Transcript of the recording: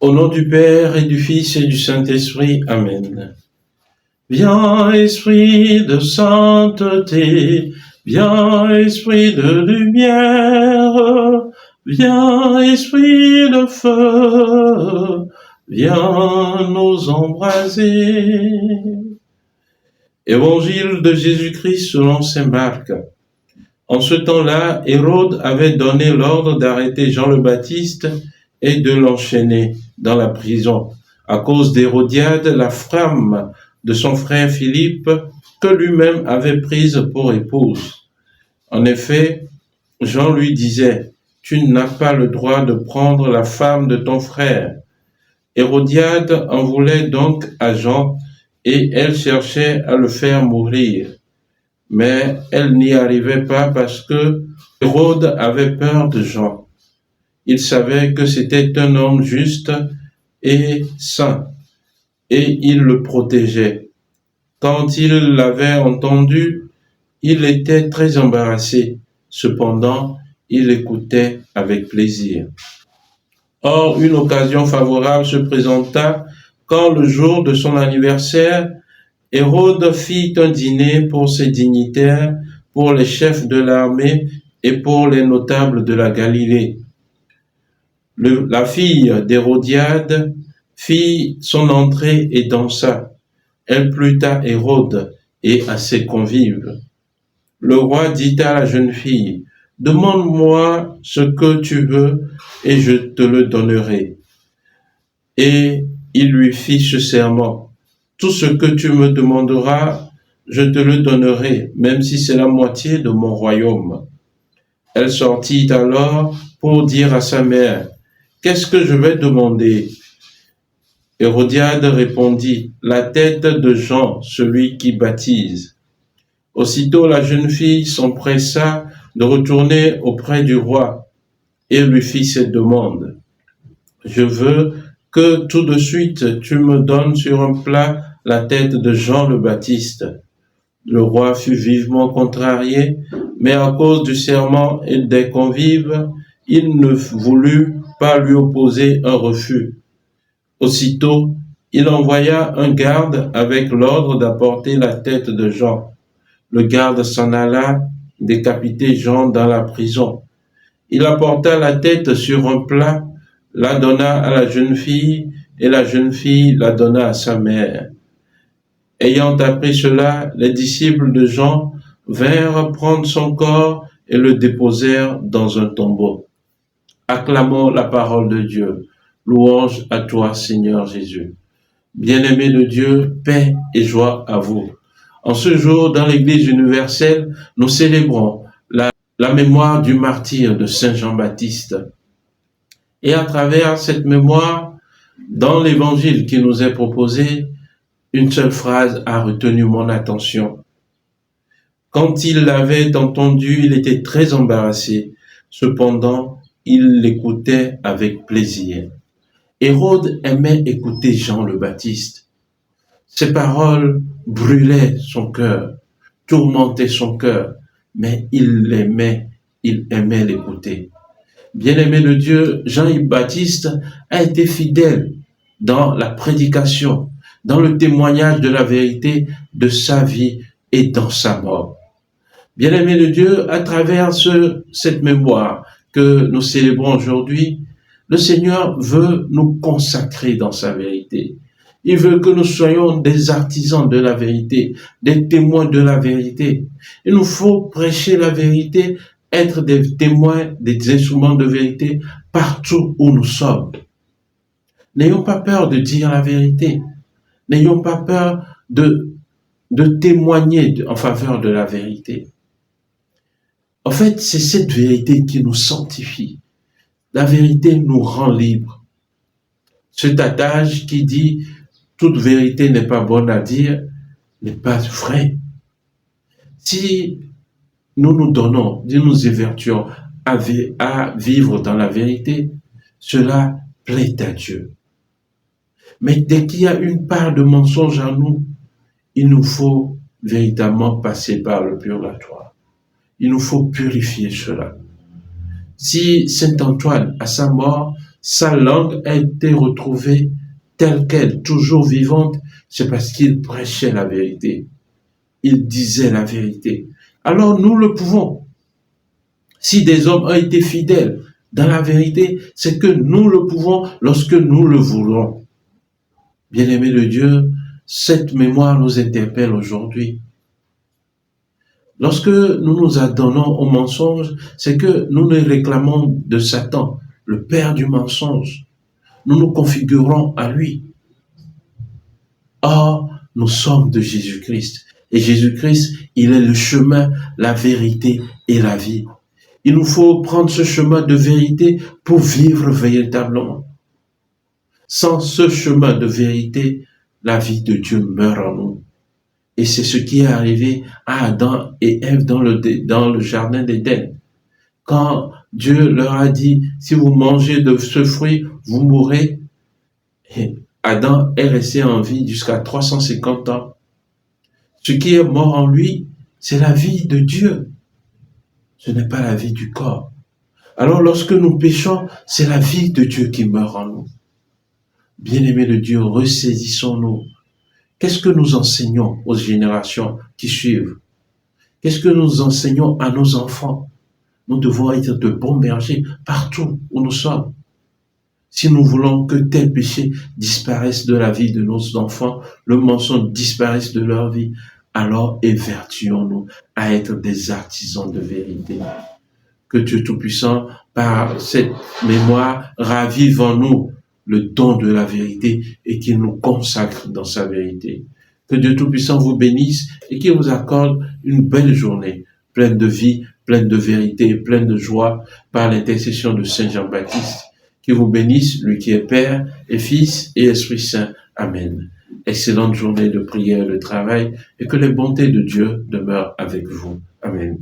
Au nom du Père et du Fils et du Saint-Esprit. Amen. Viens, Esprit de sainteté, viens, Esprit de lumière, viens, Esprit de feu, viens nous embraser. Évangile de Jésus-Christ selon saint Marc. En ce temps-là, Hérode avait donné l'ordre d'arrêter Jean le Baptiste et de l'enchaîner dans la prison, à cause d'Hérodiade, la femme de son frère Philippe, que lui-même avait prise pour épouse. En effet, Jean lui disait, « Tu n'as pas le droit de prendre la femme de ton frère. » Hérodiade en voulait donc à Jean, et elle cherchait à le faire mourir. Mais elle n'y arrivait pas parce que Hérode avait peur de Jean. Il savait que c'était un homme juste et saint, et il le protégeait. Quand il l'avait entendu, il était très embarrassé. Cependant, il écoutait avec plaisir. Or, une occasion favorable se présenta quand, le jour de son anniversaire, Hérode fit un dîner pour ses dignitaires, pour les chefs de l'armée et pour les notables de la Galilée. La fille d'Hérodiade fit son entrée et dansa. Elle plut à Hérode et à ses convives. Le roi dit à la jeune fille, « Demande-moi ce que tu veux et je te le donnerai. » Et il lui fit ce serment, « Tout ce que tu me demanderas, je te le donnerai, même si c'est la moitié de mon royaume. » Elle sortit alors pour dire à sa mère, « Qu'est-ce que je vais demander ?» Hérodiade répondit, « La tête de Jean, celui qui baptise. » Aussitôt la jeune fille s'empressa de retourner auprès du roi et lui fit cette demande. « Je veux que tout de suite tu me donnes sur un plat la tête de Jean le Baptiste. » Le roi fut vivement contrarié, mais à cause du serment et des convives, il ne voulut pas lui opposer un refus. Aussitôt, il envoya un garde avec l'ordre d'apporter la tête de Jean. Le garde s'en alla décapiter Jean dans la prison. Il apporta la tête sur un plat, la donna à la jeune fille, et la jeune fille la donna à sa mère. Ayant appris cela, les disciples de Jean vinrent prendre son corps et le déposèrent dans un tombeau. Acclamons la parole de Dieu. Louange à toi, Seigneur Jésus. Bien-aimés de Dieu, paix et joie à vous. En ce jour, dans l'Église universelle, nous célébrons la mémoire du martyre de Saint Jean-Baptiste. Et à travers cette mémoire, dans l'Évangile qui nous est proposé, une seule phrase a retenu mon attention. Quand il l'avait entendu, il était très embarrassé. Cependant, il l'écoutait avec plaisir. Hérode aimait écouter Jean le Baptiste. Ses paroles brûlaient son cœur, tourmentaient son cœur, mais il aimait l'écouter. Bien-aimé de Dieu, Jean-Baptiste a été fidèle dans la prédication, dans le témoignage de la vérité de sa vie et dans sa mort. Bien-aimé de Dieu, à travers cette mémoire que nous célébrons aujourd'hui, le Seigneur veut nous consacrer dans sa vérité. Il veut que nous soyons des artisans de la vérité, des témoins de la vérité. Il nous faut prêcher la vérité, être des témoins, des instruments de vérité partout où nous sommes. N'ayons pas peur de dire la vérité. N'ayons pas peur de témoigner en faveur de la vérité. En fait, c'est cette vérité qui nous sanctifie. La vérité nous rend libres. Cet adage qui dit « toute vérité n'est pas bonne à dire » n'est pas vrai. Si nous nous donnons, si nous évertuons à vivre dans la vérité, cela plaît à Dieu. Mais dès qu'il y a une part de mensonge en nous, il nous faut véritablement passer par le purgatoire. Il nous faut purifier cela. Si Saint Antoine, à sa mort, sa langue a été retrouvée telle qu'elle, toujours vivante, c'est parce qu'il prêchait la vérité. Il disait la vérité. Alors nous le pouvons. Si des hommes ont été fidèles dans la vérité, c'est que nous le pouvons lorsque nous le voulons. Bien-aimés de Dieu, cette mémoire nous interpelle aujourd'hui. Lorsque nous nous adonnons au mensonge, c'est que nous nous réclamons de Satan, le père du mensonge. Nous nous configurons à lui. Or, nous sommes de Jésus-Christ. Et Jésus-Christ, il est le chemin, la vérité et la vie. Il nous faut prendre ce chemin de vérité pour vivre véritablement. Sans ce chemin de vérité, la vie de Dieu meurt en nous. Et c'est ce qui est arrivé à Adam et Ève dans le jardin d'Éden. Quand Dieu leur a dit, si vous mangez de ce fruit, vous mourrez. Et Adam est resté en vie jusqu'à 350 ans. Ce qui est mort en lui, c'est la vie de Dieu. Ce n'est pas la vie du corps. Alors lorsque nous péchons, c'est la vie de Dieu qui meurt en nous. Bien-aimés de Dieu, ressaisissons-nous. Qu'est-ce que nous enseignons aux générations qui suivent? Qu'est-ce que nous enseignons à nos enfants? Nous devons être de bons bergers partout où nous sommes. Si nous voulons que tel péché disparaisse de la vie de nos enfants, le mensonge disparaisse de leur vie, alors évertuons-nous à être des artisans de vérité. Que Dieu Tout-Puissant, par cette mémoire, ravive en nous le don de la vérité et qu'il nous consacre dans sa vérité. Que Dieu Tout-Puissant vous bénisse et qu'il vous accorde une belle journée, pleine de vie, pleine de vérité, pleine de joie, par l'intercession de Saint Jean-Baptiste. Qu'il vous bénisse, lui qui est Père et Fils et Esprit Saint. Amen. Excellente journée de prière et de travail et que les bontés de Dieu demeurent avec vous. Amen.